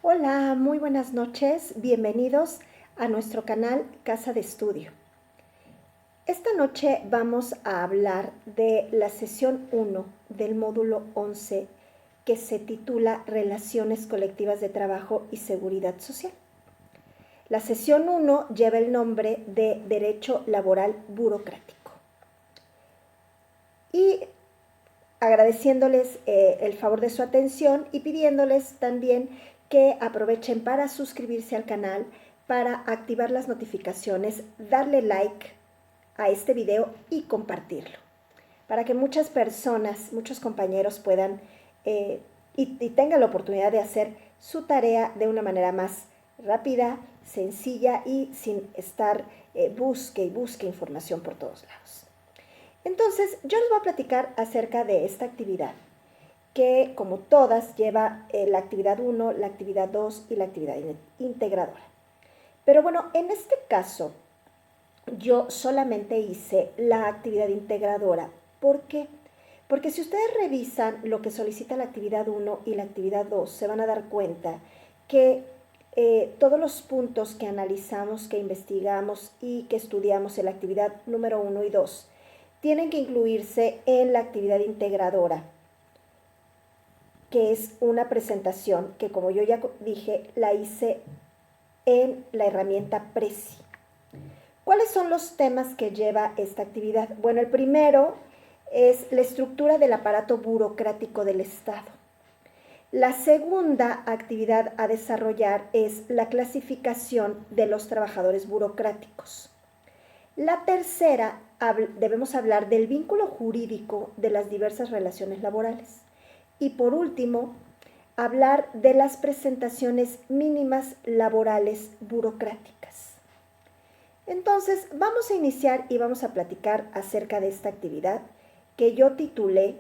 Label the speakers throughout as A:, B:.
A: Hola, muy buenas noches, bienvenidos a nuestro canal Casa de Estudio. Esta noche vamos a hablar de la sesión 1 del módulo 11 que se titula Relaciones colectivas de trabajo y seguridad social. La sesión 1 lleva el nombre de Derecho Laboral Burocrático. Y agradeciéndoles el favor de su atención y pidiéndoles también que aprovechen para suscribirse al canal, para activar las notificaciones, darle like a este video y compartirlo, para que muchas personas, muchos compañeros puedan y tengan la oportunidad de hacer su tarea de una manera más rápida, sencilla y sin estar busque y busque información por todos lados. Entonces, yo les voy a platicar acerca de esta actividad, que como todas lleva la actividad 1, la actividad 2 y la actividad integradora. Pero bueno, en este caso, yo solamente hice la actividad integradora. ¿Por qué? Porque si ustedes revisan lo que solicita la actividad 1 y la actividad 2, se van a dar cuenta que todos los puntos que analizamos, que investigamos y que estudiamos en la actividad número 1 y 2 tienen que incluirse en la actividad integradora, que es una presentación que, como yo ya dije, la hice en la herramienta Prezi. ¿Cuáles son los temas que lleva esta actividad? Bueno, el primero es la estructura del aparato burocrático del Estado. La segunda actividad a desarrollar es la clasificación de los trabajadores burocráticos. La tercera, debemos hablar del vínculo jurídico de las diversas relaciones laborales. Y por último, hablar de las presentaciones mínimas laborales burocráticas. Entonces, vamos a iniciar y vamos a platicar acerca de esta actividad que yo titulé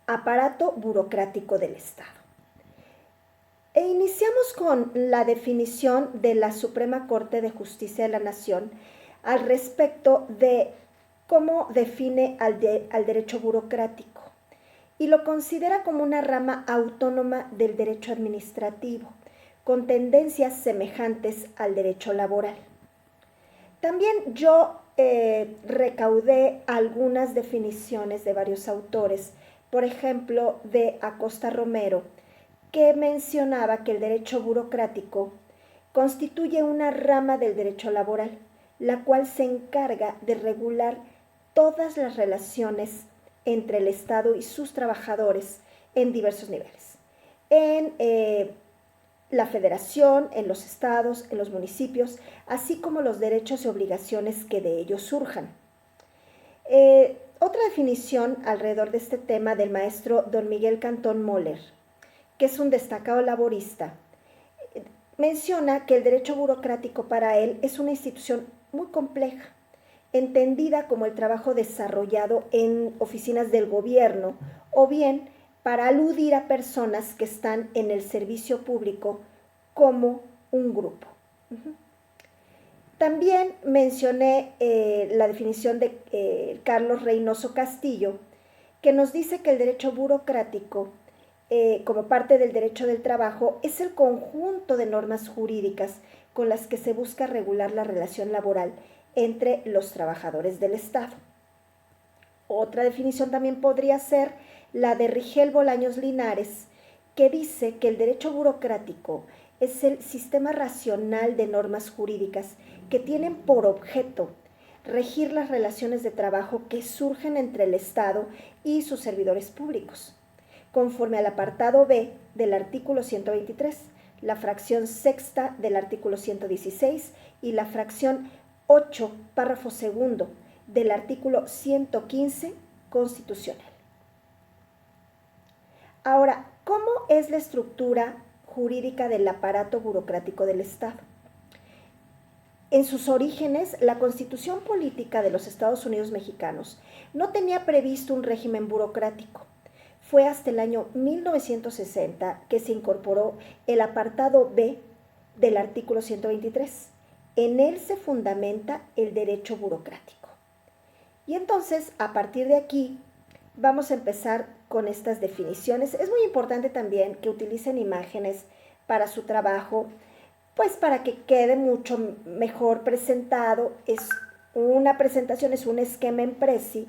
A: Aparato burocrático del Estado. E iniciamos con la definición de la Suprema Corte de Justicia de la Nación al respecto de cómo define al derecho burocrático y lo considera como una rama autónoma del derecho administrativo, con tendencias semejantes al derecho laboral. También yo recaudé algunas definiciones de varios autores, por ejemplo, de Acosta Romero, que mencionaba que el derecho burocrático constituye una rama del derecho laboral, la cual se encarga de regular todas las relaciones entre el Estado y sus trabajadores en diversos niveles. En la federación, en los estados, en los municipios, así como los derechos y obligaciones que de ellos surjan. Otra definición alrededor de este tema del maestro don Miguel Cantón Moller, que es un destacado laborista, menciona que el derecho burocrático para él es una institución muy compleja, entendida como el trabajo desarrollado en oficinas del gobierno o bien para aludir a personas que están en el servicio público como un grupo. También mencioné la definición de Carlos Reynoso Castillo, que nos dice que el derecho burocrático, como parte del derecho del trabajo, es el conjunto de normas jurídicas con las que se busca regular la relación laboral entre los trabajadores del Estado. Otra definición también podría ser la de Rigel Bolaños Linares, que dice que el derecho burocrático es el sistema racional de normas jurídicas que tienen por objeto regir las relaciones de trabajo que surgen entre el Estado y sus servidores públicos, conforme al apartado B del artículo 123, la fracción sexta del artículo 116 y la fracción 8, párrafo segundo del artículo 115 constitucional. Ahora, ¿cómo es la estructura jurídica del aparato burocrático del Estado? En sus orígenes, la Constitución Política de los Estados Unidos Mexicanos no tenía previsto un régimen burocrático. Fue hasta el año 1960 que se incorporó el apartado B del artículo 123. En él se fundamenta el derecho burocrático. Y entonces, a partir de aquí, vamos a empezar con estas definiciones. Es muy importante también que utilicen imágenes para su trabajo, pues para que quede mucho mejor presentado. Es una presentación, es un esquema en Prezi,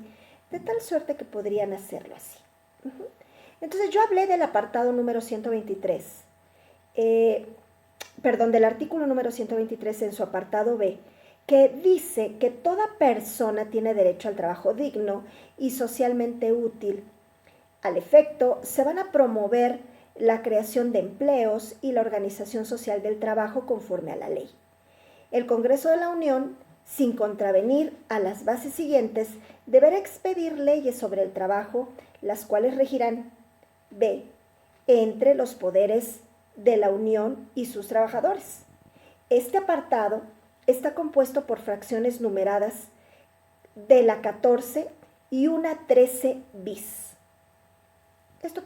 A: de tal suerte que podrían hacerlo así. Entonces yo hablé del apartado número 123, del artículo número 123 en su apartado B, que dice que toda persona tiene derecho al trabajo digno y socialmente útil. Al efecto, se van a promover la creación de empleos y la organización social del trabajo conforme a la ley. El Congreso de la Unión, sin contravenir a las bases siguientes, deberá expedir leyes sobre el trabajo, las cuales regirán: B. Entre los poderes de la Unión y sus trabajadores. Este apartado está compuesto por fracciones numeradas de la 14 y una 13 bis.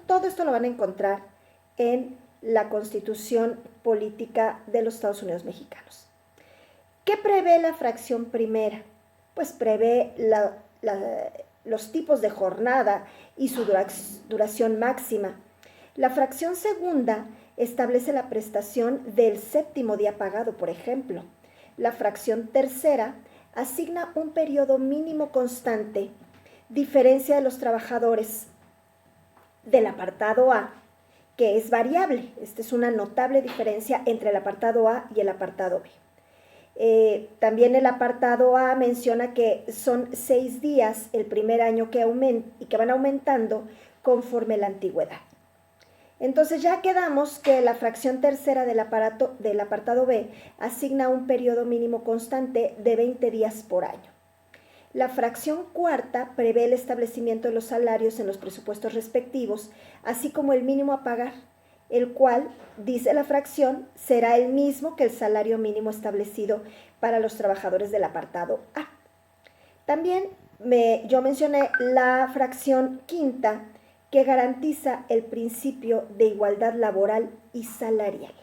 A: Todo esto lo van a encontrar en la Constitución Política de los Estados Unidos Mexicanos. ¿Qué prevé la fracción primera? Pues prevé los tipos de jornada y su duración máxima. La fracción segunda establece la prestación del séptimo día pagado, por ejemplo. La fracción tercera asigna un periodo mínimo constante, diferencia de los trabajadores del apartado A, que es variable. Esta es una notable diferencia entre el apartado A y el apartado B. También el apartado A menciona que son 6 días el primer año y que van aumentando conforme la antigüedad. Entonces ya quedamos que la fracción tercera del apartado B asigna un periodo mínimo constante de 20 días por año. La fracción cuarta prevé el establecimiento de los salarios en los presupuestos respectivos, así como el mínimo a pagar, el cual, dice la fracción, será el mismo que el salario mínimo establecido para los trabajadores del apartado A. También yo mencioné la fracción quinta, que garantiza el principio de igualdad laboral y salarial.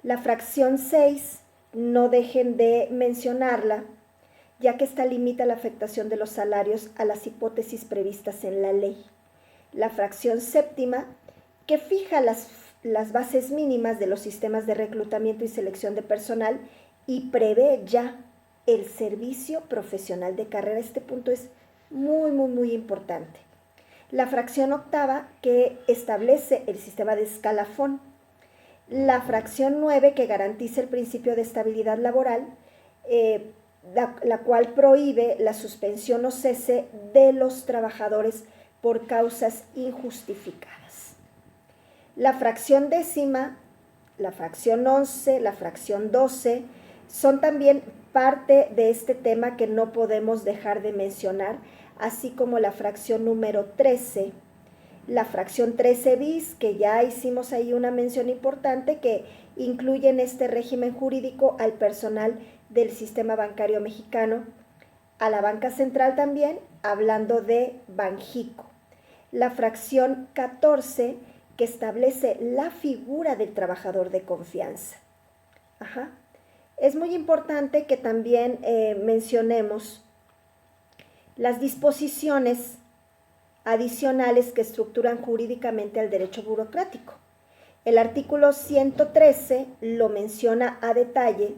A: La fracción 6, no dejen de mencionarla, ya que esta limita la afectación de los salarios a las hipótesis previstas en la ley. La fracción séptima, que fija las bases mínimas de los sistemas de reclutamiento y selección de personal y prevé ya el servicio profesional de carrera. Este punto es muy, muy, muy importante. La fracción octava, que establece el sistema de escalafón. La fracción 9, que garantiza el principio de estabilidad laboral, la cual prohíbe la suspensión o cese de los trabajadores por causas injustificadas. La fracción décima, la fracción 11, la fracción 12 son también parte de este tema que no podemos dejar de mencionar, así como la fracción número 13, la fracción 13 bis, que ya hicimos ahí una mención importante, que incluye en este régimen jurídico al personal del sistema bancario mexicano, a la banca central también, hablando de Banjico. La fracción 14, que establece la figura del trabajador de confianza. Es muy importante que también mencionemos las disposiciones adicionales que estructuran jurídicamente al derecho burocrático. El artículo 113 lo menciona a detalle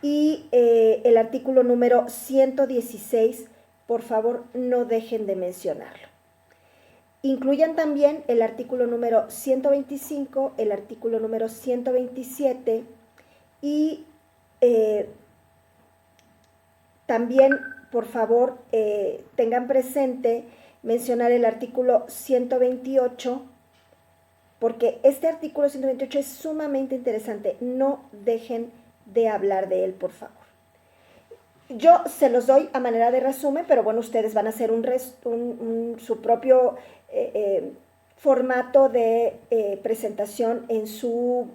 A: y el artículo número 116, por favor, no dejen de mencionarlo. Incluyan también el artículo número 125, el artículo número 127 y también, por favor, tengan presente mencionar el artículo 128, porque este artículo 128 es sumamente interesante. No dejen de hablar de él, por favor. Yo se los doy a manera de resumen, pero bueno, ustedes van a hacer su propio formato de presentación en su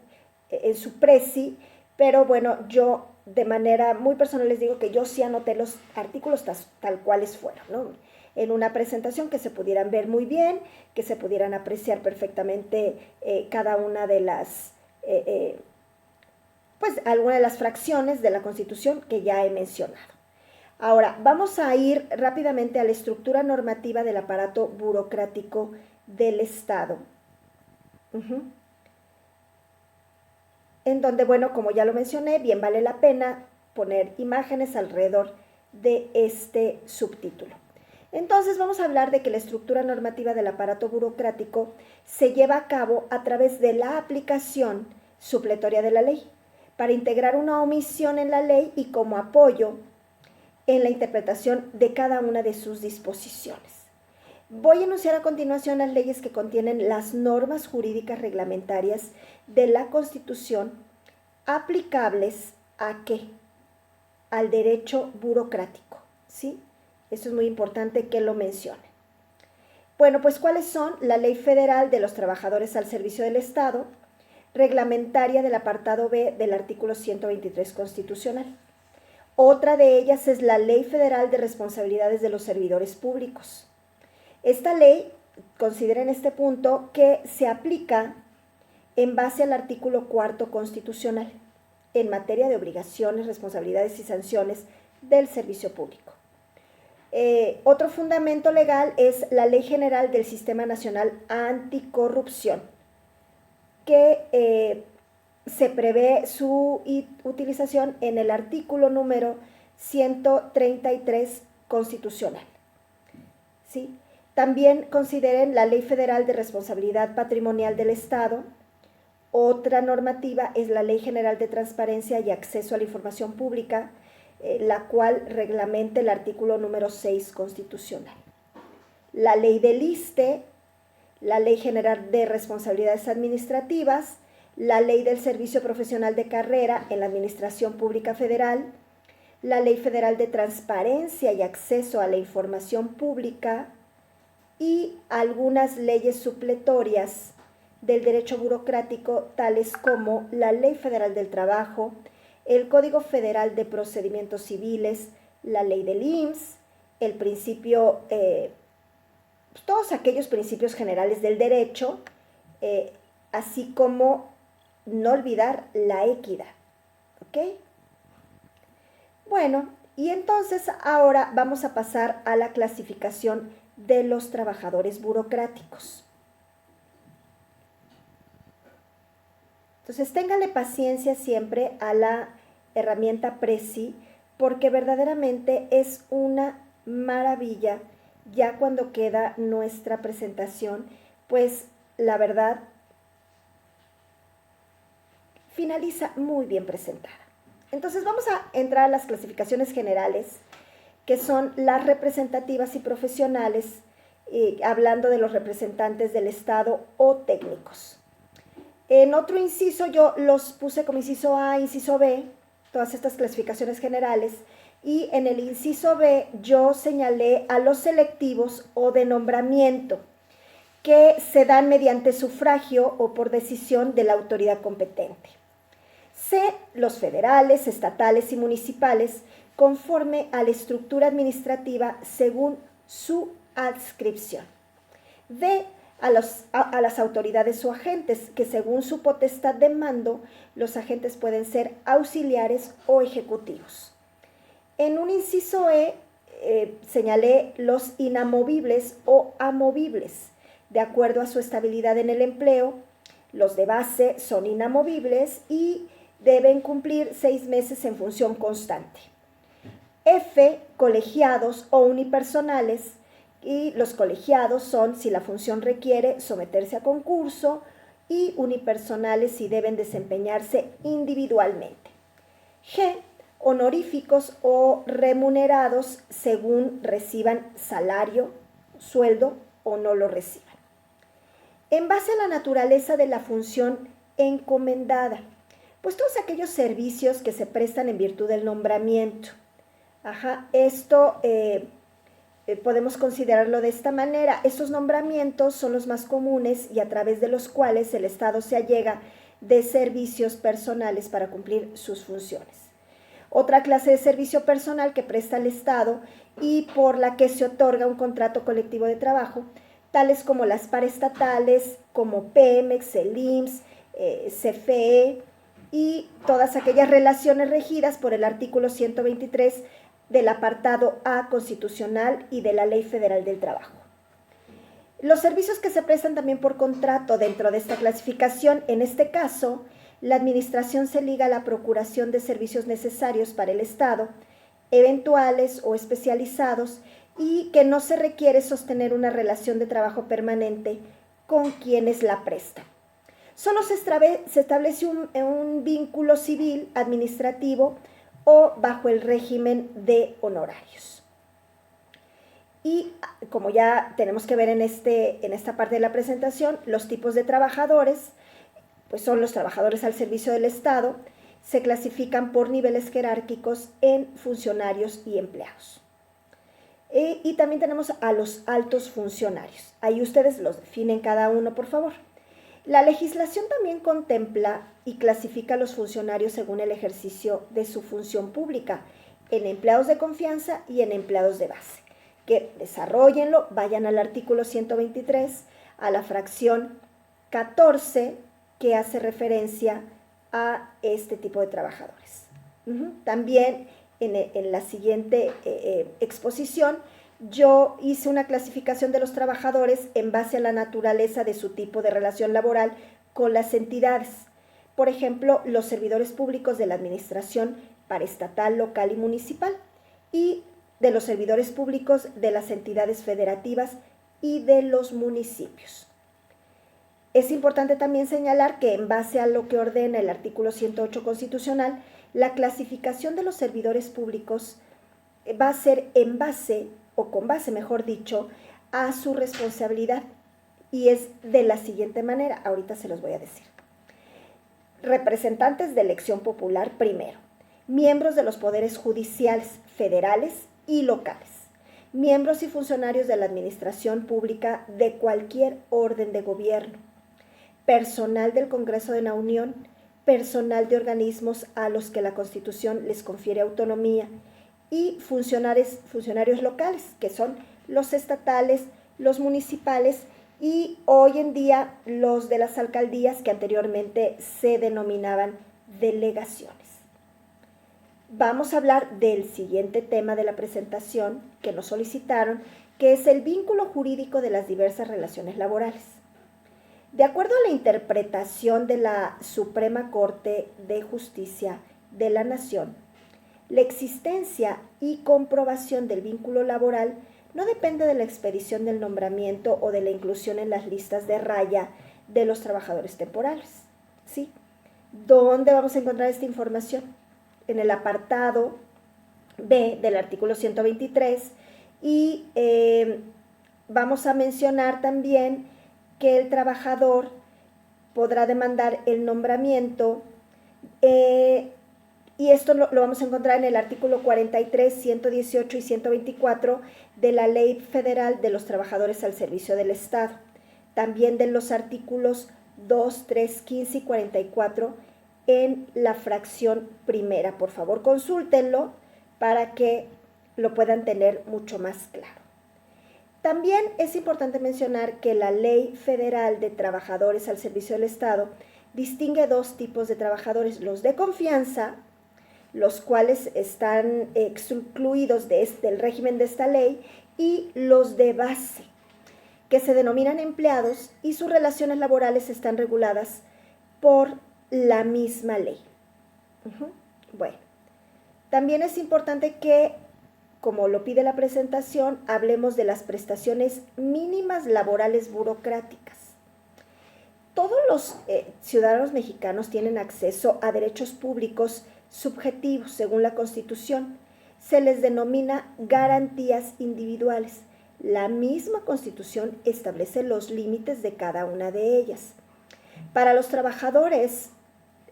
A: Prezi, pero bueno, yo de manera muy personal les digo que yo sí anoté los artículos tal cuales fueron, ¿no? En una presentación que se pudieran ver muy bien, que se pudieran apreciar perfectamente cada una de las, pues alguna de las fracciones de la Constitución que ya he mencionado. Ahora, vamos a ir rápidamente a la estructura normativa del aparato burocrático del Estado. En donde, bueno, como ya lo mencioné, bien vale la pena poner imágenes alrededor de este subtítulo. Entonces vamos a hablar de que la estructura normativa del aparato burocrático se lleva a cabo a través de la aplicación supletoria de la ley, para integrar una omisión en la ley y como apoyo en la interpretación de cada una de sus disposiciones. Voy a enunciar a continuación las leyes que contienen las normas jurídicas reglamentarias de la Constitución aplicables ¿a qué? Al derecho burocrático, ¿sí? Eso es muy importante que lo mencione. Bueno, pues ¿cuáles son? La Ley Federal de los Trabajadores al Servicio del Estado, reglamentaria del apartado B del artículo 123 constitucional. Otra de ellas es la Ley Federal de Responsabilidades de los Servidores Públicos. Esta ley, considera en este punto que se aplica en base al artículo 4 constitucional en materia de obligaciones, responsabilidades y sanciones del servicio público. Otro fundamento legal es la Ley General del Sistema Nacional Anticorrupción, que se prevé su utilización en el artículo número 133 constitucional. ¿Sí? También consideren la Ley Federal de Responsabilidad Patrimonial del Estado. Otra normativa es la Ley General de Transparencia y Acceso a la Información Pública, la cual reglamenta el artículo número 6 constitucional. La Ley del ISSSTE, la Ley General de Responsabilidades Administrativas, la Ley del Servicio Profesional de Carrera en la Administración Pública Federal, la Ley Federal de Transparencia y Acceso a la Información Pública y algunas leyes supletorias del derecho burocrático, tales como la Ley Federal del Trabajo, el Código Federal de Procedimientos Civiles, la Ley del IMSS, el principio, todos aquellos principios generales del derecho, así como no olvidar la equidad. ¿Ok? Bueno, y entonces ahora vamos a pasar a la clasificación de los trabajadores burocráticos. Entonces, téngale paciencia siempre a la herramienta Prezi, porque verdaderamente es una maravilla ya cuando queda nuestra presentación, pues la verdad finaliza muy bien presentada. Entonces vamos a entrar a las clasificaciones generales, que son las representativas y profesionales, hablando de los representantes del Estado o técnicos. En otro inciso yo los puse como inciso A, inciso B, todas estas clasificaciones generales, y en el inciso B yo señalé a los selectivos o de nombramiento, que se dan mediante sufragio o por decisión de la autoridad competente. C, los federales, estatales y municipales, conforme a la estructura administrativa según su adscripción. D, a las autoridades o agentes, que según su potestad de mando, los agentes pueden ser auxiliares o ejecutivos. En un inciso E, señalé los inamovibles o amovibles, de acuerdo a su estabilidad en el empleo. Los de base son inamovibles y deben cumplir 6 meses en función constante. F, colegiados o unipersonales, y los colegiados son si la función requiere someterse a concurso, y unipersonales si deben desempeñarse individualmente. G, honoríficos o remunerados según reciban salario, sueldo o no lo reciban. En base a la naturaleza de la función encomendada, pues todos aquellos servicios que se prestan en virtud del nombramiento. Esto podemos considerarlo de esta manera. Estos nombramientos son los más comunes y a través de los cuales el Estado se allega de servicios personales para cumplir sus funciones. Otra clase de servicio personal que presta el Estado y por la que se otorga un contrato colectivo de trabajo, tales como las paraestatales, como Pemex, el IMSS, CFE y todas aquellas relaciones regidas por el artículo 123 del apartado A constitucional y de la Ley Federal del Trabajo. Los servicios que se prestan también por contrato dentro de esta clasificación, en este caso, la administración se liga a la procuración de servicios necesarios para el Estado, eventuales o especializados, y que no se requiere sostener una relación de trabajo permanente con quienes la prestan. Solo se establece un vínculo civil, administrativo o bajo el régimen de honorarios. Y como ya tenemos que ver en esta parte de la presentación, los tipos de trabajadores, pues son los trabajadores al servicio del Estado, se clasifican por niveles jerárquicos en funcionarios y empleados. Y también tenemos a los altos funcionarios. Ahí ustedes los definen cada uno, por favor. La legislación también contempla y clasifica a los funcionarios según el ejercicio de su función pública, en empleados de confianza y en empleados de base. Que desarróllenlo, vayan al artículo 123, a la fracción 14, que hace referencia a este tipo de trabajadores. También en la siguiente exposición, yo hice una clasificación de los trabajadores en base a la naturaleza de su tipo de relación laboral con las entidades. Por ejemplo, los servidores públicos de la administración paraestatal, local y municipal, y de los servidores públicos de las entidades federativas y de los municipios. Es importante también señalar que en base a lo que ordena el artículo 108 constitucional, la clasificación de los servidores públicos va a ser en base, o con base, mejor dicho, a su responsabilidad. Y es de la siguiente manera, ahorita se los voy a decir. Representantes de elección popular primero, miembros de los poderes judiciales federales y locales, miembros y funcionarios de la administración pública de cualquier orden de gobierno, personal del Congreso de la Unión, personal de organismos a los que la Constitución les confiere autonomía y funcionarios locales, que son los estatales, los municipales y hoy en día los de las alcaldías, que anteriormente se denominaban delegaciones. Vamos a hablar del siguiente tema de la presentación que nos solicitaron, que es el vínculo jurídico de las diversas relaciones laborales. De acuerdo a la interpretación de la Suprema Corte de Justicia de la Nación, la existencia y comprobación del vínculo laboral no depende de la expedición del nombramiento o de la inclusión en las listas de raya de los trabajadores temporales. ¿Sí? ¿Dónde vamos a encontrar esta información? En el apartado B del artículo 123 y vamos a mencionar también que el trabajador podrá demandar el nombramiento y esto lo vamos a encontrar en el artículo 43, 118 y 124 de la Ley Federal de los Trabajadores al Servicio del Estado. También de los artículos 2, 3, 15 y 44 en la fracción primera. Por favor, consúltenlo para que lo puedan tener mucho más claro. También es importante mencionar que la Ley Federal de Trabajadores al Servicio del Estado distingue dos tipos de trabajadores, los de confianza, los cuales están excluidos del régimen de esta ley, y los de base, que se denominan empleados y sus relaciones laborales están reguladas por la misma ley. Bueno, también es importante que, como lo pide la presentación, hablemos de las prestaciones mínimas laborales burocráticas. Todos los ciudadanos mexicanos tienen acceso a derechos públicos subjetivos según la Constitución. Se les denomina garantías individuales. La misma Constitución establece los límites de cada una de ellas. Para los trabajadores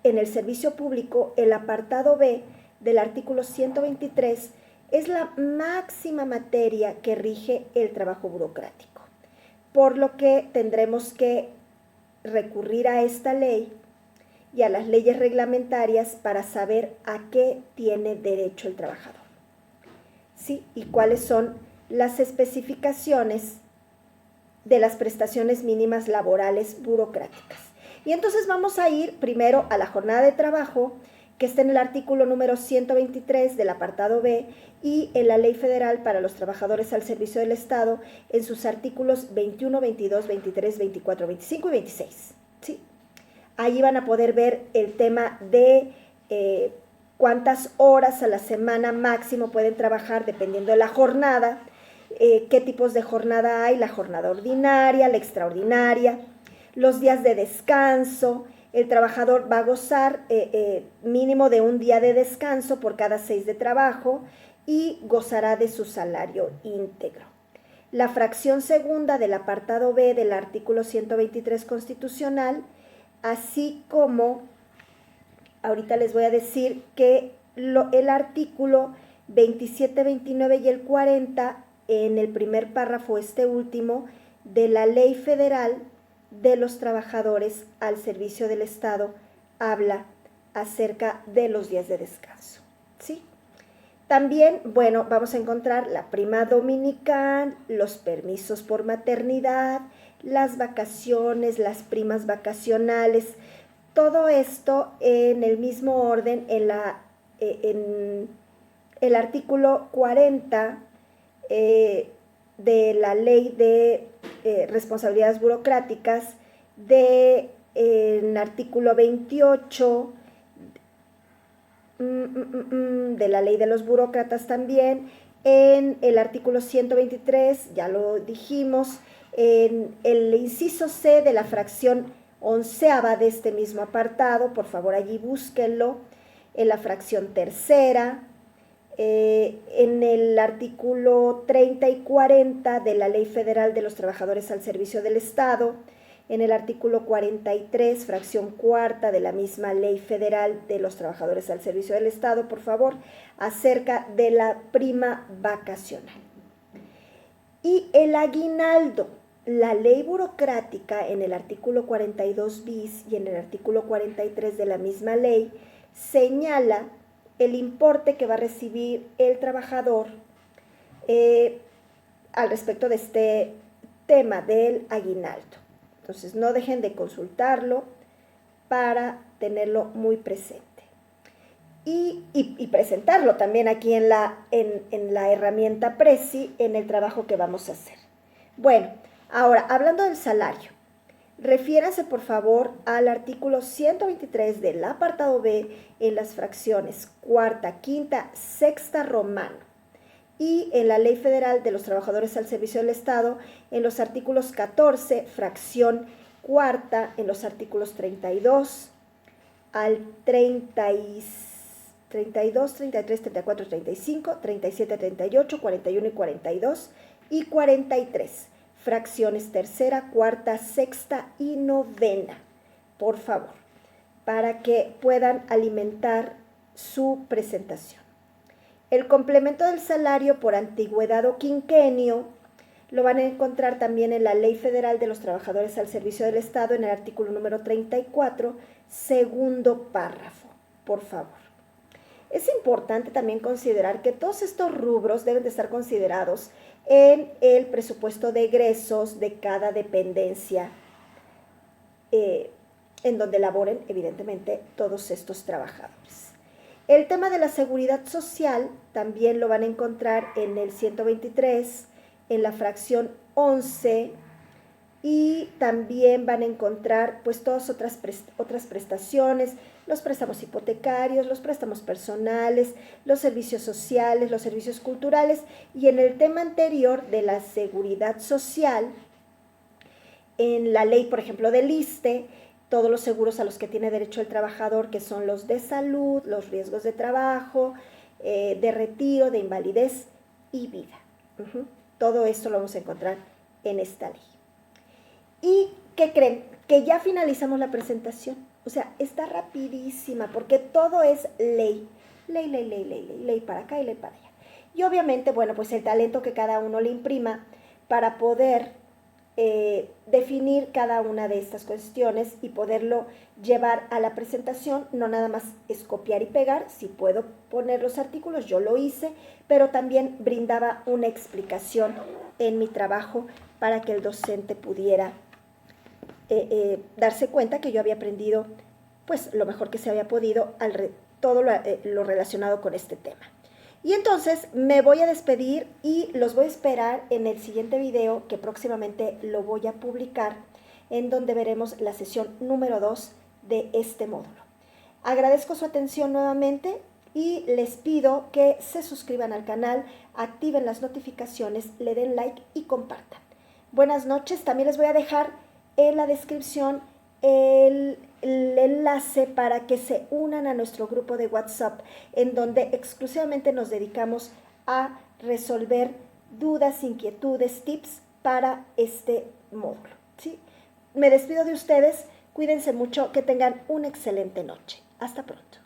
A: en el servicio público, el apartado B del artículo 123 es la máxima materia que rige el trabajo burocrático, por lo que tendremos que recurrir a esta ley y a las leyes reglamentarias para saber a qué tiene derecho el trabajador. ¿Sí? Y cuáles son las especificaciones de las prestaciones mínimas laborales burocráticas. Y entonces vamos a ir primero a la jornada de trabajo, que está en el artículo número 123 del apartado B y en la Ley Federal para los Trabajadores al Servicio del Estado en sus artículos 21, 22, 23, 24, 25 y 26. ¿Sí? Allí van a poder ver el tema de cuántas horas a la semana máximo pueden trabajar dependiendo de la jornada, qué tipos de jornada hay, la jornada ordinaria, la extraordinaria, los días de descanso. El trabajador va a gozar mínimo de un día de descanso por cada 6 de trabajo y gozará de su salario íntegro. La fracción segunda del apartado B del artículo 123 constitucional, así como, ahorita les voy a decir que el artículo 27, 29 y el 40, en el primer párrafo, este último, de la Ley Federal de los Trabajadores al Servicio del Estado, habla acerca de los días de descanso, ¿sí? También, bueno, vamos a encontrar la prima dominical, los permisos por maternidad, las vacaciones, las primas vacacionales, todo esto en el mismo orden en el artículo 40 de la Ley de responsabilidades burocráticas, en artículo 28 de la Ley de los Burócratas también, en el artículo 123, ya lo dijimos, en el inciso C de la fracción 11ª de este mismo apartado, por favor allí búsquenlo, en la fracción tercera, en el artículo 30 y 40 de la Ley Federal de los Trabajadores al Servicio del Estado, en el artículo 43, fracción cuarta de la misma Ley Federal de los Trabajadores al Servicio del Estado, por favor, acerca de la prima vacacional. Y el aguinaldo, la ley burocrática en el artículo 42 bis y en el artículo 43 de la misma ley señala el importe que va a recibir el trabajador al respecto de este tema del aguinaldo. Entonces, no dejen de consultarlo para tenerlo muy presente. Y presentarlo también aquí en la herramienta Prezi en el trabajo que vamos a hacer. Bueno, ahora, hablando del salario, refiéranse por favor al artículo 123 del apartado B en las fracciones cuarta, quinta, sexta romano y en la Ley Federal de los Trabajadores al Servicio del Estado en los artículos 14, fracción cuarta, en los artículos 32 al 32, 33, 34, 35, 37, 38, 41 y 42 y 43. Fracciones tercera, cuarta, sexta y novena, por favor, para que puedan alimentar su presentación. El complemento del salario por antigüedad o quinquenio lo van a encontrar también en la Ley Federal de los Trabajadores al Servicio del Estado en el artículo número 34, segundo párrafo, por favor. Es importante también considerar que todos estos rubros deben de estar considerados en el presupuesto de egresos de cada dependencia en donde laboren, evidentemente, todos estos trabajadores. El tema de la seguridad social también lo van a encontrar en el 123, en la fracción 11, y también van a encontrar pues todas otras prestaciones, los préstamos hipotecarios, los préstamos personales, los servicios sociales, los servicios culturales, y en el tema anterior de la seguridad social, en la ley, por ejemplo, del ISSSTE, todos los seguros a los que tiene derecho el trabajador, que son los de salud, los riesgos de trabajo, de retiro, de invalidez y vida. Todo esto lo vamos a encontrar en esta ley. ¿Y qué creen? Que ya finalizamos la presentación. O sea, está rapidísima porque todo es ley. Ley para acá y ley para allá. Y obviamente, bueno, pues el talento que cada uno le imprima para poder definir cada una de estas cuestiones y poderlo llevar a la presentación. No nada más es copiar y pegar. Si puedo poner los artículos, yo lo hice, pero también brindaba una explicación en mi trabajo para que el docente pudiera darse cuenta que yo había aprendido pues lo mejor que se había podido todo lo relacionado con este tema. Y entonces me voy a despedir y los voy a esperar en el siguiente video que próximamente lo voy a publicar, en donde veremos la sesión número 2 de este módulo. Agradezco su atención nuevamente y les pido que se suscriban al canal, activen las notificaciones, le den like y compartan. Buenas noches. También les voy a dejar en la descripción el enlace para que se unan a nuestro grupo de WhatsApp, en donde exclusivamente nos dedicamos a resolver dudas, inquietudes, tips para este módulo, ¿sí? Me despido de ustedes, cuídense mucho, que tengan una excelente noche. Hasta pronto.